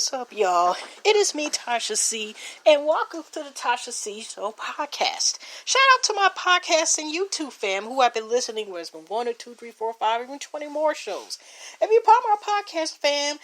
What's up, y'all? It is me, Tasha C, and welcome to the Tasha C Show podcast. Shout out to my podcast and YouTube fam who I've been listening with. It's been 1 or 2, 3, 4, 5, even 20 more shows. If you're part of my podcast fam,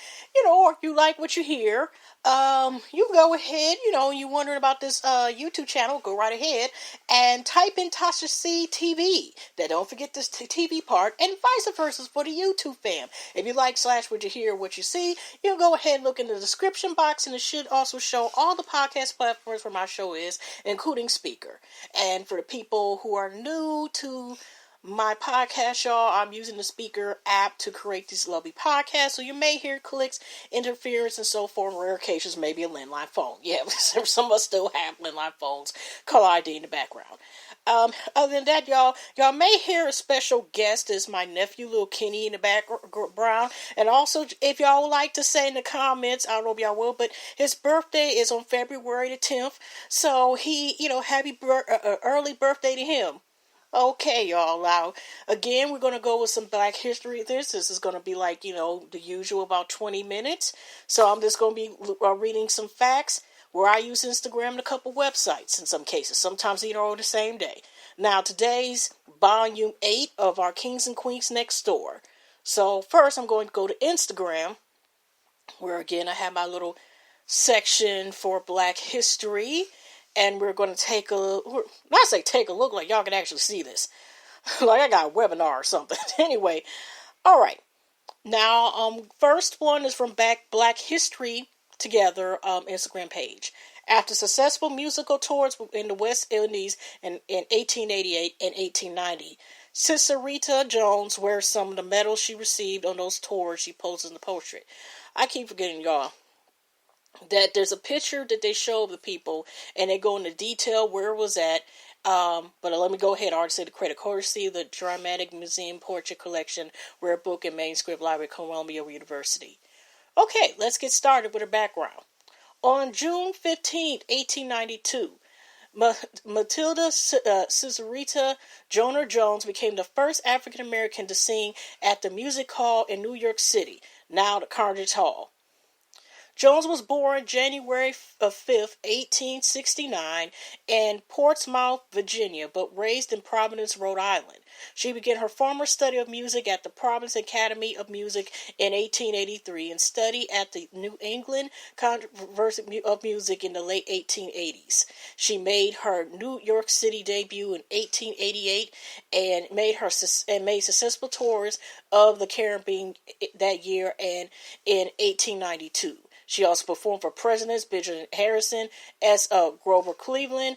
or you like what you hear, you go ahead, you're wondering about this YouTube channel, go right ahead and type in Tasha C TV. Then don't forget this TV part, and vice versa for the YouTube fam. If you like / what you hear, what you see, you can go ahead and look in the description box, and it should also show all the podcast platforms where my show is, including Speaker. And for the people who are new to my podcast, y'all, I'm using the Speaker app to create these lovely podcasts, so you may hear clicks, interference, and so forth. Rare occasions, maybe a landline phone. Yeah, some of us still have landline phones. Call ID in the background. Other than that, y'all may hear a special guest as my nephew, Little Kenny, in the background. And also, if y'all would like to say in the comments, I don't know if y'all will, but his birthday is on February the 10th. So he, happy early birthday to him. Okay, y'all. Now, again, we're going to go with some Black History. This is going to be like, the usual about 20 minutes. So I'm just going to be reading some facts where I use Instagram and a couple websites in some cases. Sometimes, on the same day. Now, today's volume 8 of our Kings and Queens Next Door. So first, I'm going to go to Instagram, where, again, I have my little section for Black History. And we're going to take a look, like y'all can actually see this. Like I got a webinar or something. Anyway, all right. Now, first one is from Black History Together Instagram page. After successful musical tours in the West Indies in 1888 and 1890, Cicerita Jones wears some of the medals she received on those tours. She poses in the portrait. I keep forgetting, y'all, that there's a picture that they show of the people, and they go into detail where it was at. But let me go ahead. I already said the credit courtesy, the Dramatic Museum Portrait Collection, Rare Book and Manuscript Library, Columbia University. Okay, let's get started with her background. On June 15, 1892, Matilda Cicerita Joyner Jones became the first African American to sing at the Music Hall in New York City, now the Carnegie Hall. Jones was born January 5th, 1869, in Portsmouth, Virginia, but raised in Providence, Rhode Island. She began her formal study of music at the Providence Academy of Music in 1883 and studied at the New England Conservatory of Music in the late 1880s. She made her New York City debut in 1888 and made successful tours of the Caribbean that year and in 1892. She also performed for Presidents Benjamin Harrison, S. Grover Cleveland,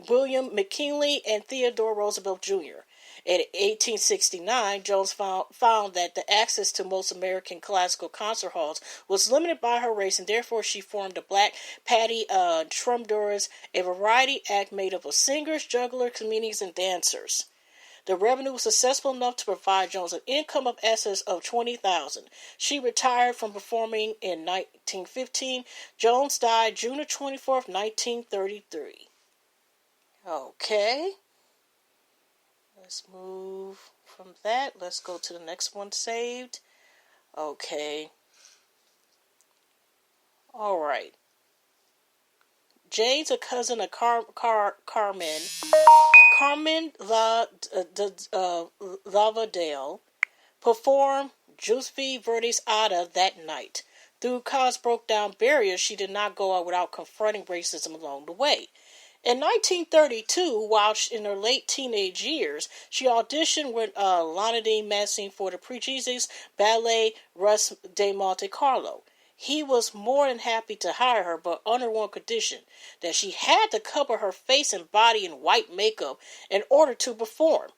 William McKinley, and Theodore Roosevelt Jr. In 1869, Jones found that the access to most American classical concert halls was limited by her race, and therefore she formed the Black Patty Troubadours, a variety act made up of singers, jugglers, comedians, and dancers. The revenue was successful enough to provide Jones an income of excess of $20,000. She retired from performing in 1915. Jones died June 24th, 1933. Okay. Let's move from that. Let's go to the next one saved. Okay. All right. Jane's a cousin of Carmen. Carmen Lavadale performed Giuseppe Verdi's Ada that night. Through cause broke down barriers, she did not go out without confronting racism along the way. In 1932, while in her late teenage years, she auditioned with Leonardine Massine for the Pre-Jesus Ballet Russe de Monte Carlo. He was more than happy to hire her, but under one condition, that she had to cover her face and body in white makeup in order to perform.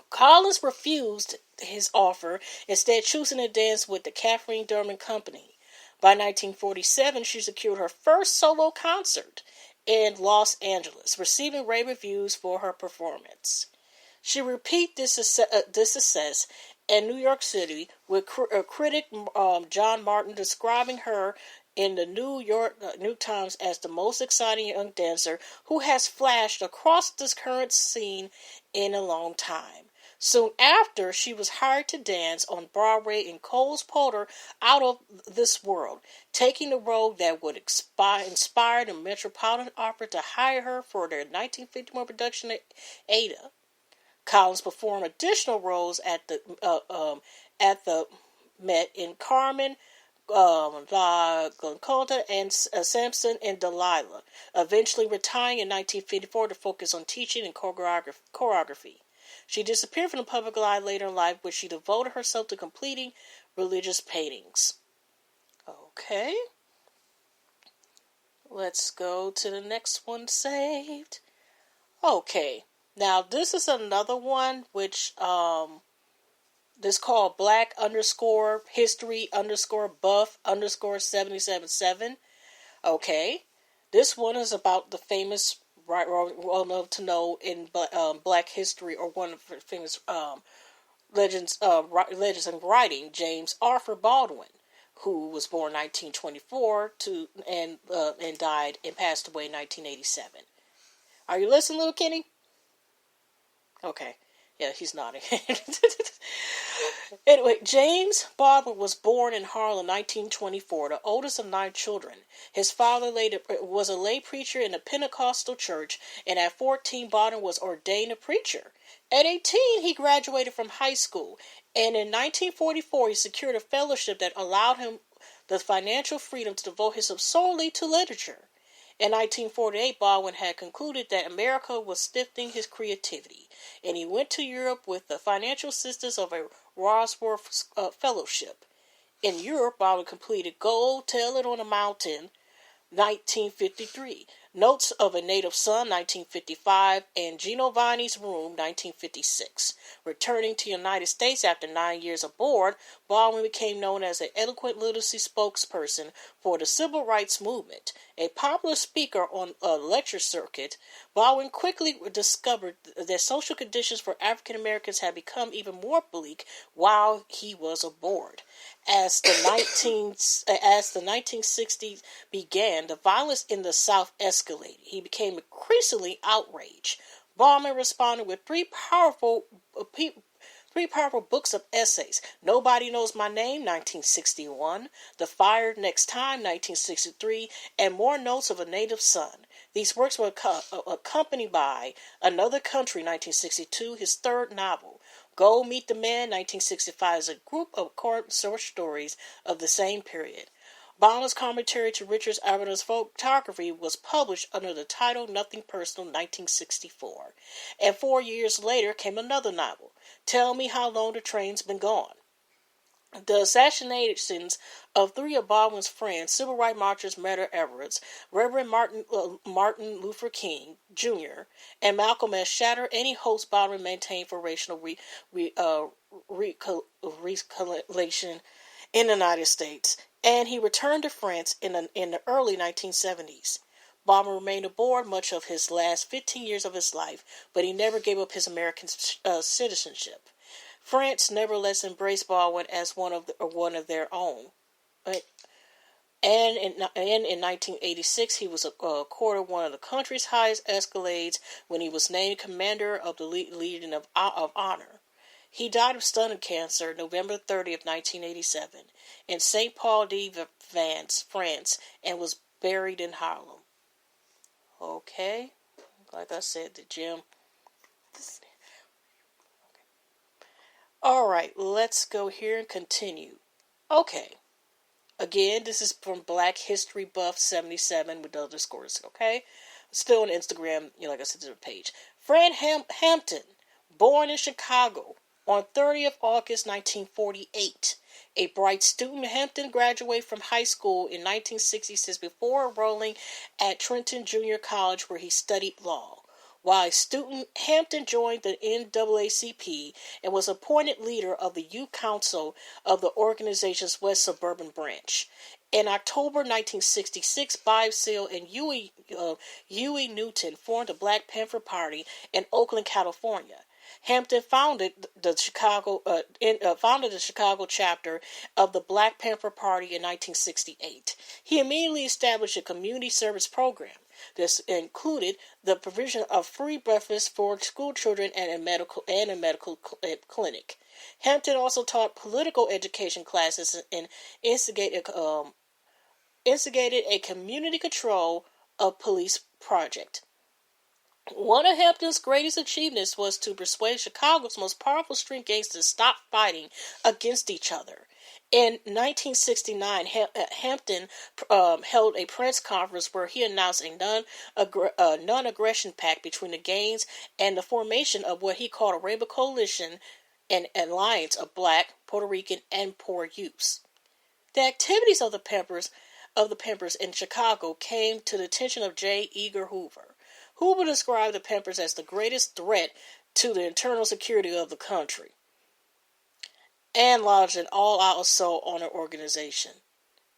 Collins refused his offer, instead choosing to dance with the Catherine Durman Company. By 1947, she secured her first solo concert in Los Angeles, receiving rave reviews for her performance. She repeated this success in New York City, with critic John Martin describing her in the New York Times as the most exciting young dancer who has flashed across this current scene in a long time. Soon after, she was hired to dance on Broadway in Cole's Porter Out of This World, taking the role that would inspire the Metropolitan Opera to hire her for their 1951 production of Ada. Collins performed additional roles at the Met in Carmen, La Goncoda, and Samson and Delilah, eventually retiring in 1954 to focus on teaching and choreography. She disappeared from the public eye later in life, where she devoted herself to completing religious paintings. Okay. Let's go to the next one saved. Okay. Now, this is another one which, this called Black History Buff 777. Okay. This one is about the famous, well known to know in Black history, or one of the famous legends in writing, James Arthur Baldwin, who was born 1924 and died and passed away in 1987. Are you listening, little Kenny? Okay. Yeah, he's nodding. Anyway, James Baldwin was born in Harlem, 1924, the oldest of 9 children. His father was a lay preacher in a Pentecostal church, and at 14, Baldwin was ordained a preacher. At 18, he graduated from high school, and in 1944, he secured a fellowship that allowed him the financial freedom to devote himself solely to literature. In 1948, Baldwin had concluded that America was stifling his creativity, and he went to Europe with the financial assistance of a Wadsworth Fellowship. In Europe, Baldwin completed Gold, Tell It on a Mountain, 1953, Notes of a Native Son, 1955, and Giovanni's Room, 1956. Returning to the United States after 9 years aboard, Baldwin became known as an eloquent literacy spokesperson for the civil rights movement. A popular speaker on a lecture circuit, Baldwin quickly discovered that social conditions for African Americans had become even more bleak while he was aboard. As the 1960s began, the violence in the South escalated. He became increasingly outraged. Baldwin responded with three powerful books of essays: Nobody Knows My Name, 1961, The Fire Next Time, 1963, and More Notes of a Native Son. These works were accompanied by Another Country, 1962, his third novel. Go Meet the Man, 1965, is a group of short stories of the same period. Baldwin's commentary to Richard Avedon's photography was published under the title Nothing Personal, 1964. And 4 years later came another novel, Tell Me How Long the Train's Been Gone. The assassinations of 3 of Baldwin's friends, civil rights marchers Medgar Evers, Reverend Martin Luther King, Jr., and Malcolm X, shattered any hopes Baldwin maintained for racial reconciliation in the United States, and he returned to France in the early 1970s. Baldwin remained aboard much of his last 15 years of his life, but he never gave up his American citizenship. France nevertheless embraced Baldwin as one of their own. And in 1986, he was accorded one of the country's highest accolades when he was named Commander of the Legion of Honor. He died of stomach cancer November 30th, 1987, in St. Paul de Vence, France, and was buried in Harlem. Okay, like I said, the gym. Alright, let's go here and continue. Okay. Again, this is from Black History Buff 77 with the underscores, okay? Still on Instagram, like I said, to the page. Fred Hampton, born in Chicago on 30th August 1948. A bright student, Hampton graduated from high school in 1966 before enrolling at Trenton Junior College, where he studied law. While a student, Hampton joined the NAACP and was appointed leader of the youth council of the organization's West Suburban branch. In October 1966, Bob Seale and Huey Newton formed the Black Panther Party in Oakland, California. Hampton founded the Chicago chapter of the Black Panther Party in 1968. He immediately established a community service program. This included the provision of free breakfast for school children and a medical clinic. Hampton also taught political education classes and instigated a community control of police project. One of Hampton's greatest achievements was to persuade Chicago's most powerful street gangs to stop fighting against each other. In 1969, Hampton held a press conference where he announced a non-aggression pact between the gangs and the formation of what he called a Rainbow Coalition, an alliance of black, Puerto Rican, and poor youths. The activities of the Pampers in Chicago came to the attention of J. Edgar Hoover. Hoover described the Pampers as the greatest threat to the internal security of the country and lodged an all-out assault on their organization.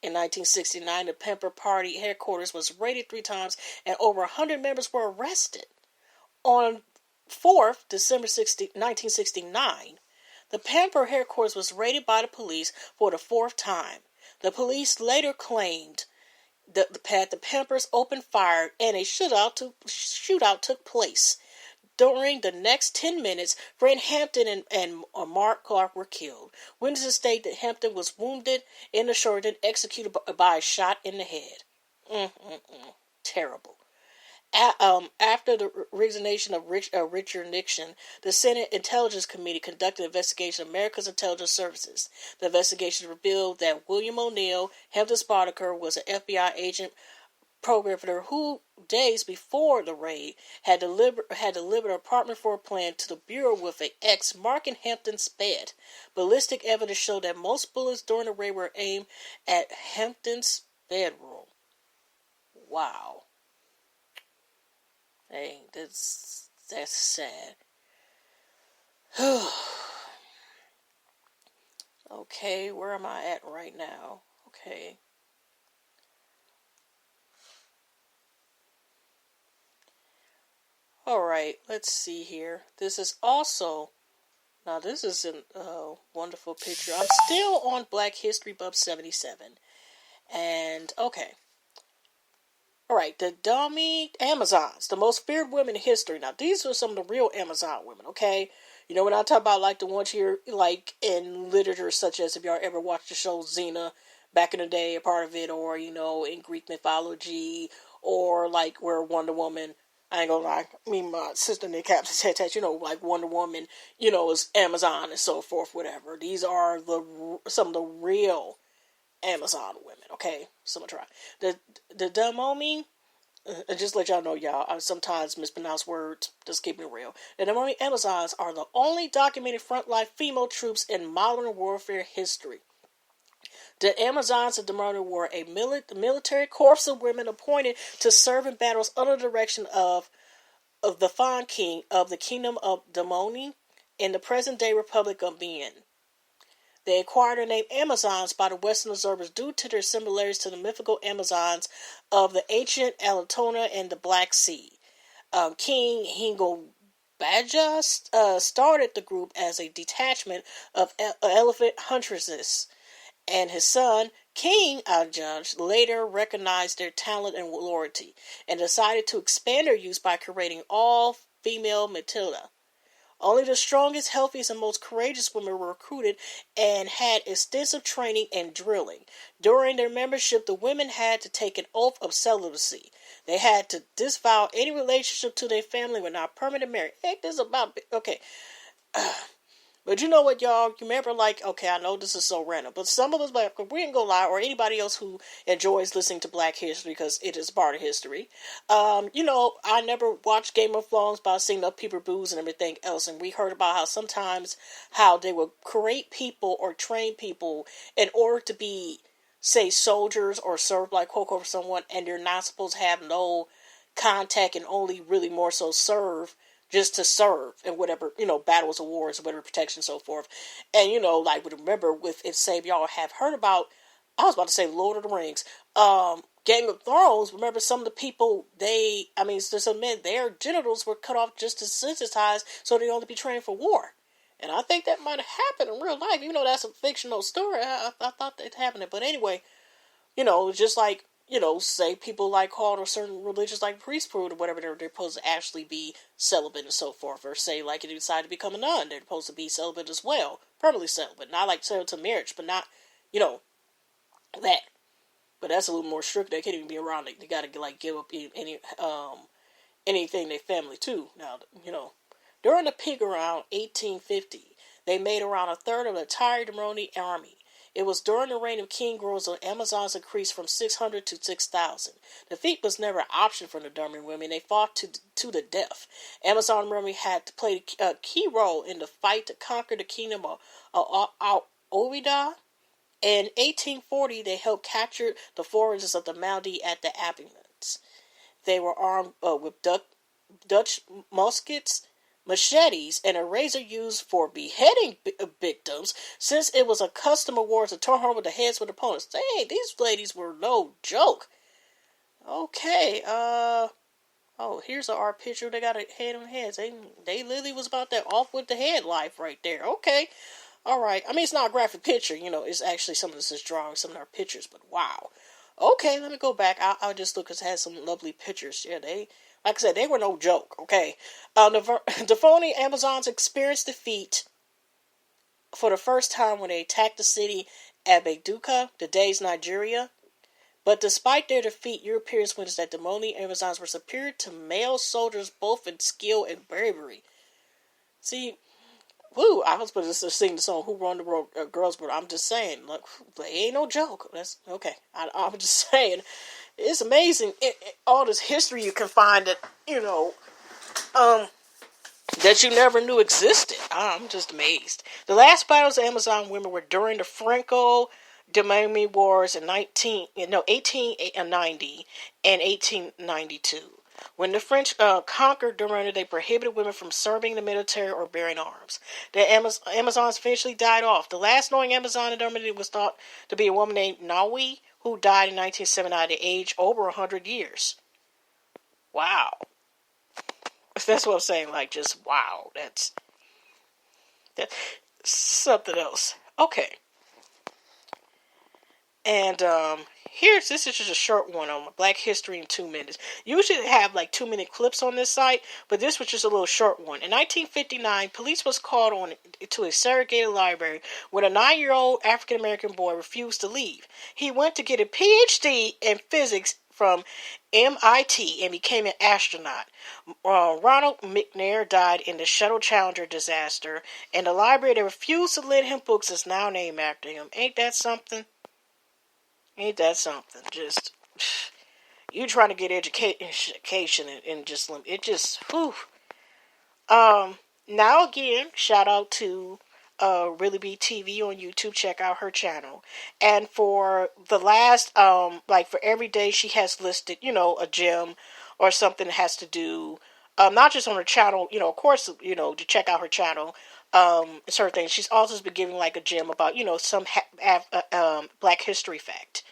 In 1969, the Pamper Party headquarters was raided 3 times and over 100 members were arrested. On 4th December 1969, the Pamper headquarters was raided by the police for the 4th time. The police later claimed that the Pampers opened fire and a shootout took place. During the next 10 minutes, Fred Hampton and Mark Clark were killed. Witnesses state that Hampton was wounded in the shoulder and executed by a shot in the head. Terrible. After the resignation of Richard Nixon, the Senate Intelligence Committee conducted an investigation of America's intelligence services. The investigation revealed that William O'Neill, Hampton's bodyguard, was an FBI agent programmer who, days before the raid, had delivered an apartment for a plan to the bureau with an X marking Hampton's bed. Ballistic evidence showed that most bullets during the raid were aimed at Hampton's bedroom. Wow. Hey, that's sad. Okay, where am I at right now? Okay. Alright, let's see here. This is also, now this is a wonderful picture. I'm still on Black History Buff 77. And, okay. Alright, the dummy Amazons, the most feared women in history. Now, these are some of the real Amazon women, okay? You know, when I talk about, like, the ones here, like, in literature, such as if y'all ever watched the show Xena back in the day, a part of it, or, you know, in Greek mythology, or, like, where Wonder Woman, I ain't gonna lie, my sister Nick Captain said that, you know, like, Wonder Woman, you know, is Amazon and so forth, whatever. These are some of the real Amazon women, okay? So I'm gonna try. The Damomi, and just let y'all know, y'all, I sometimes mispronounce words, just keep it real. The Damomi Amazons are the only documented frontline female troops in modern warfare history. The Amazons of Damomi were a military corps of women appointed to serve in battles under the direction of the Fawn King of the Kingdom of Damomi in the present-day Republic of Benin. They acquired the name Amazons by the Western observers due to their similarities to the mythical Amazons of the ancient Alatona and the Black Sea. King Hingobaja started the group as a detachment of elephant huntresses, and his son, King Ajaj, later recognized their talent and loyalty, and decided to expand their use by creating all-female Matilda. Only the strongest, healthiest, and most courageous women were recruited and had extensive training and drilling. During their membership, the women had to take an oath of celibacy. They had to disavow any relationship to their family when not permanent marriage. Heck, this is about... Okay. But you know what, y'all? You remember, like, okay, I know this is so random, but some of us, like, we ain't gonna lie, or anybody else who enjoys listening to Black history, because it is part of history. You know, I never watched Game of Thrones, but I've seen the people booze and everything else, and we heard about how sometimes how they would create people or train people in order to be, say, soldiers or serve like quote for someone, and they're not supposed to have no contact and only really more so serve. Just to serve in whatever, you know, battles or wars or whatever, protection and so forth. And, you know, like, remember with, if say y'all have heard about, I was about to say Lord of the Rings, Game of Thrones, remember some of the people, there's some men, their genitals were cut off just to sensitize so they only be trained for war. And I think that might have happened in real life, even though that's a fictional story. I thought that happened. But anyway, you know, just like, say people like called or certain religions like priesthood or whatever, they're supposed to actually be celibate and so forth. Or say, like, if they decide to become a nun, they're supposed to be celibate as well. Permanently celibate. Not like celibate to marriage, but not, that. But that's a little more strict. They can't even be around. They got to, like, give up anything they family, too. Now, during the peak around 1850, they made around a third of the entire Demoni army. It was during the reign of King Rose that Amazons increased from 600 to 6,000. Defeat was never an option for the Demoni women. They fought to the death. Amazon women had to play a key role in the fight to conquer the kingdom of Ovida. In 1840, they helped capture the forages of the Maldi at the Apennines. They were armed with Dutch muskets, machetes, and a razor used for beheading victims, since it was a custom of war to turn home with the heads of opponents. Dang, these ladies were no joke. Okay, here's our picture. They got a head on heads. They literally was about that off with the head life right there. Okay, alright. I mean, it's not a graphic picture, it's actually some of this is drawing, some of our pictures, but wow. Okay, let me go back. I'll just look, because it has some lovely pictures. Yeah, like I said, they were no joke, okay? The phony Amazons experienced defeat for the first time when they attacked the city Abeduka, today's Nigeria. But despite their defeat, Europeans witnessed that the Demoni Amazons were superior to male soldiers both in skill and bravery. See, I was supposed to sing the song "Who Run the World, Girls," but I'm just saying, look, they ain't no joke. That's okay. I'm just saying, it's amazing all this history you can find that that you never knew existed. I'm just amazed. The last battles of Amazon women were during the Franco-Demoni Wars in 1890 and 1892. When the French conquered Durand, they prohibited women from serving the military or bearing arms. The Amazons eventually died off. The last known Amazon in Germany was thought to be a woman named Naui, who died in 1979 at the age over 100 years. Wow. That's what I'm saying, like, just wow. That's something else. Okay. And this is just a short one on Black History in 2 minutes. Usually they have like 2-minute clips on this site, but this was just a little short one. In 1959, police was called on to a segregated library when a 9-year-old African-American boy refused to leave. He went to get a PhD in physics from MIT and became an astronaut. Ronald McNair died in the Shuttle Challenger disaster, and the library that refused to lend him books is now named after him. Ain't that something? Ain't that something? Just, you trying to get education and just, it just, whew. Now again, shout out to Really Be TV on YouTube. Check out her channel. And for the last, like for every day, she has listed, a gem or something that has to do, not just on her channel, of course, to check out her channel. Certain things. She's also been giving like a gem about, some Black history fact.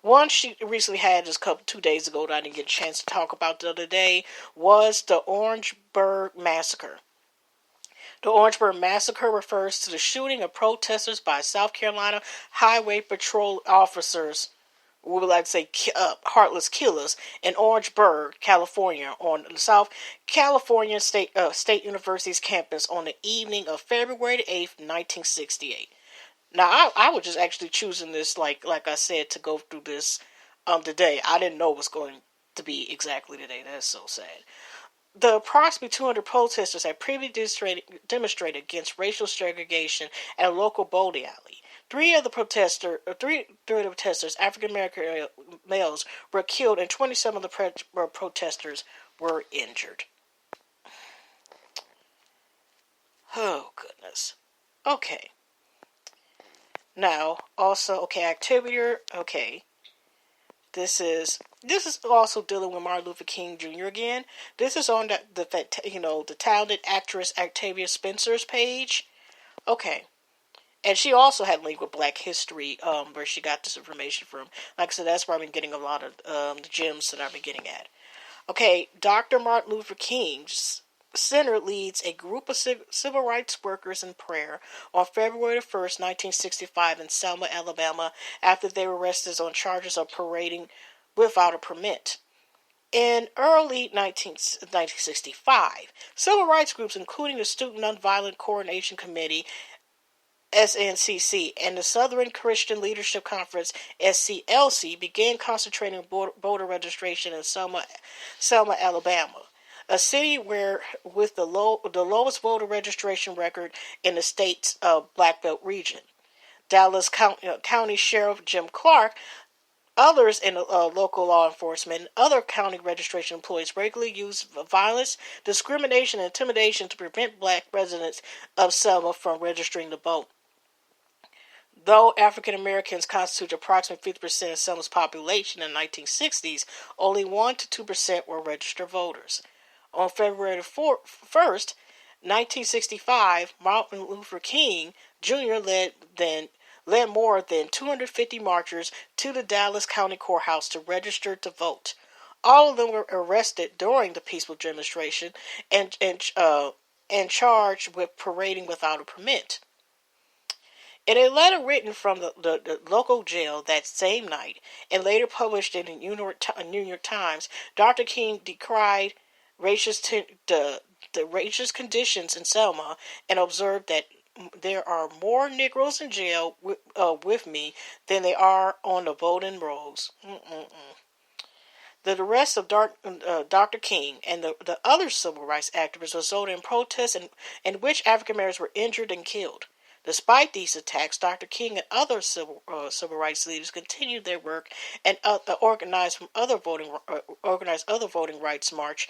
One she recently had just 2 days ago that I didn't get a chance to talk about the other day was the Orangeburg Massacre. The Orangeburg Massacre refers to the shooting of protesters by South Carolina Highway Patrol officers, we would like to say heartless killers, in Orangeburg, California, on the South California State University's campus on the evening of February the 8th, 1968. Now, I was just actually choosing this, like I said, to go through this today. I didn't know it was going to be exactly today. That's so sad. The approximately 200 protesters had previously demonstrated against racial segregation at a local bowling alley. Three of the protesters, African American males, were killed, and 27 of the protesters were injured. Oh goodness. Okay. Now, also, activity. Okay. This is also dealing with Martin Luther King Jr. again. This is on the talented actress Octavia Spencer's page. Okay. And she also had a link with Black History, where she got this information from. Like I said, that's where I've been getting a lot of the gems that I've been getting at. Okay, Dr. Martin Luther King's Center leads a group of civil rights workers in prayer on February 1st, 1965 in Selma, Alabama, after they were arrested on charges of parading without a permit. In early 1965, civil rights groups, including the Student Nonviolent Coordination Committee, SNCC, and the Southern Christian Leadership Conference, SCLC, began concentrating on voter registration in Selma, Alabama, a city with the lowest voter registration record in the state's Black Belt region. Dallas County Sheriff Jim Clark, others in local law enforcement, and other county registration employees regularly use violence, discrimination, and intimidation to prevent black residents of Selma from registering to vote. Though African Americans constitute approximately 50% of Selma's population in the 1960s, only 1 to 2% were registered voters. On February 1st, 1965, Martin Luther King Jr. led more than 250 marchers to the Dallas County Courthouse to register to vote. All of them were arrested during the peaceful demonstration and charged with parading without a permit. In a letter written from the local jail that same night and later published in the New York Times, Dr. King decried the racist conditions in Selma and observed that there are more Negroes in jail with me than there are on the voting rolls. The arrest of Dr. King and the other civil rights activists resulted in protests in which African Americans were injured and killed. Despite these attacks, Dr. King and other civil rights leaders continued their work and organized other voting rights march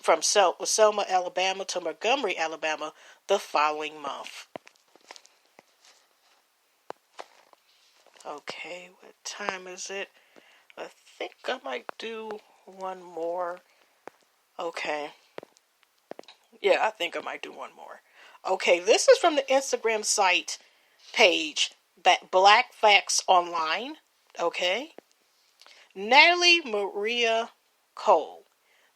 from Selma, Alabama to Montgomery, Alabama the following month. Okay, what time is it? I think I might do one more. Okay. Yeah, I think I might do one more. Okay, this is from the Instagram site page, Black Facts Online. Okay. Natalie Maria Cole,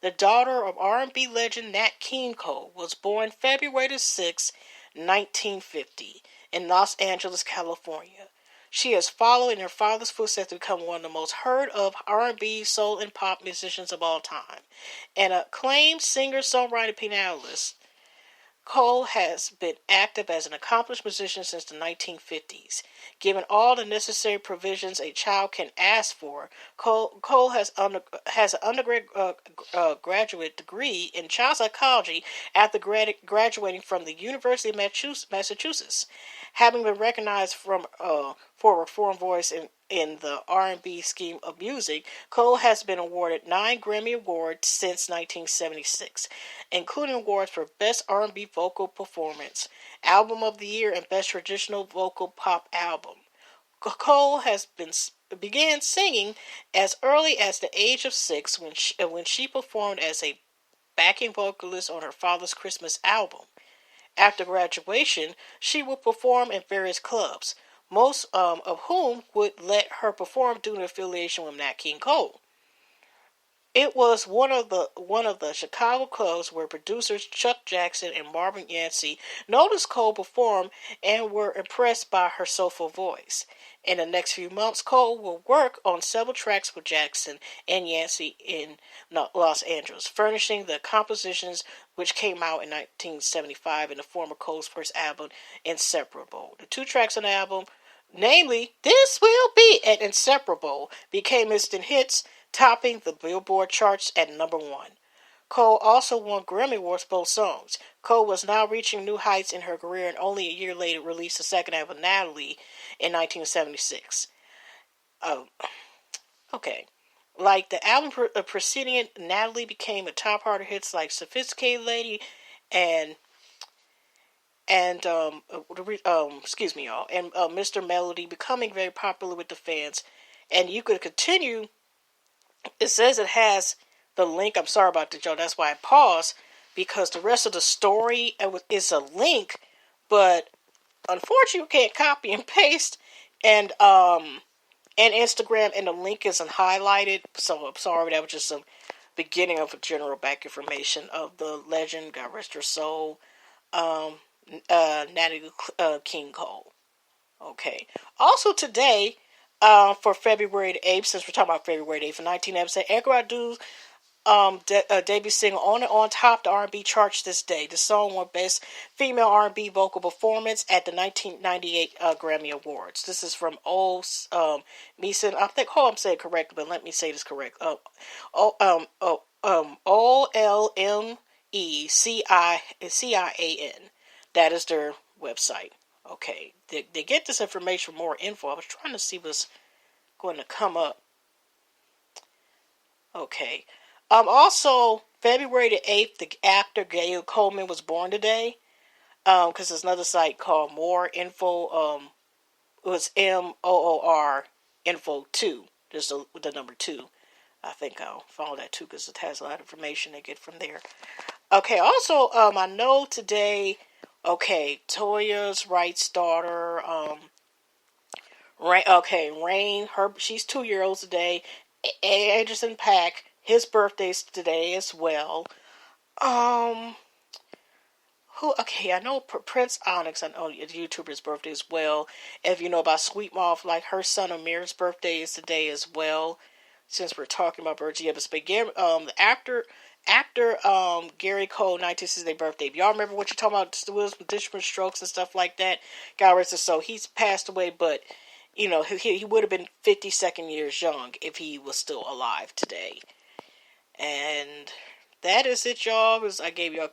the daughter of R&B legend Nat King Cole, was born February 6, 1950, in Los Angeles, California. She has followed in her father's footsteps to become one of the most heard of R&B, soul, and pop musicians of all time. An acclaimed singer, songwriter, pianist, Cole has been active as an accomplished musician since the 1950s. Given all the necessary provisions a child can ask for, Cole has an undergraduate degree in child psychology after graduating from the University of Massachusetts. Having been recognized for a reform voice in the R&B scheme of music, Cole has been awarded 9 Grammy Awards since 1976, including awards for Best R&B Vocal Performance, Album of the Year, and Best Traditional Vocal Pop Album. Cole began singing as early as the age of 6 when she performed as a backing vocalist on her father's Christmas album. After graduation, she would perform in various clubs, most of whom would let her perform due to affiliation with Nat King Cole. It was one of the Chicago clubs where producers Chuck Jackson and Marvin Yancey noticed Cole perform and were impressed by her soulful voice. In the next few months, Cole will work on several tracks with Jackson and Yancey in Los Angeles, furnishing the compositions which came out in 1975 in the form of Cole's first album, Inseparable. The 2 tracks on the album, namely This Will Be and Inseparable, became instant hits, topping the Billboard charts at number 1. Cole also won Grammy Awards for both songs. Cole was now reaching new heights in her career and only a year later released the second album, Natalie, in 1976. Okay. Like the album preceding it, Natalie became a top part of hits like Sophisticated Lady and Mr. Melody, becoming very popular with the fans. And you could continue. It says it has the link. I'm sorry about that, Joe. That's why I paused, because the rest of the story is a link, but unfortunately you can't copy and paste and Instagram, and the link isn't highlighted. So I'm sorry, that was just a beginning of a general back information of the legend, God rest her soul, Natalie King Cole. Okay. Also today, for February the 8th, since we're talking about February the 8th, in 1987, Erykah Badu's debut single on top the R&B charts this day. The song won Best Female R&B Vocal Performance at the 1998 Grammy Awards. This is from Meeson. I think, I'm saying it correctly, but let me say this correct. OLMECIAN. That is their website. Okay, they get this information for more info. I was trying to see what's going to come up. Okay. Also, February the 8th, the actor Gail Coleman was born today. Because there's another site called More Info. It was MOOR Info 2. There's the number 2. I think I'll follow that too because it has a lot of information they get from there. Okay, also, I know today, Toya's Wright's daughter, Rain, she's 2 years today. Anderson .Paak, his birthday's today as well. I know Prince Onyx, I know the YouTuber's birthday as well. If you know about Sweet Moth, like her son Amir's birthday is today as well. Since we're talking about birthdays, but the actor Gary Cole, 1968 birthday. If y'all remember what you're talking about, with different strokes and stuff like that, God rest his soul. He's passed away, but he would have been 52nd years young if he was still alive today. And that is it, y'all. Because I gave y'all,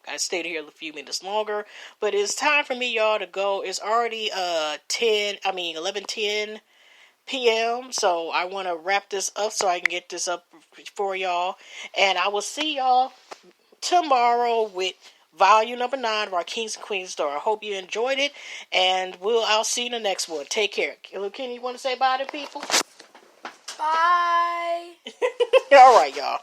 I stayed here a few minutes longer, but it's time for me, y'all, to go. It's already 11:10 p.m. So I want to wrap this up so I can get this up for y'all. And I will see y'all tomorrow with volume number 9 of our Kings and Queens story. I hope you enjoyed it, and I'll see you in the next one. Take care. Kenny, you want to say bye to people? Bye. All right, y'all.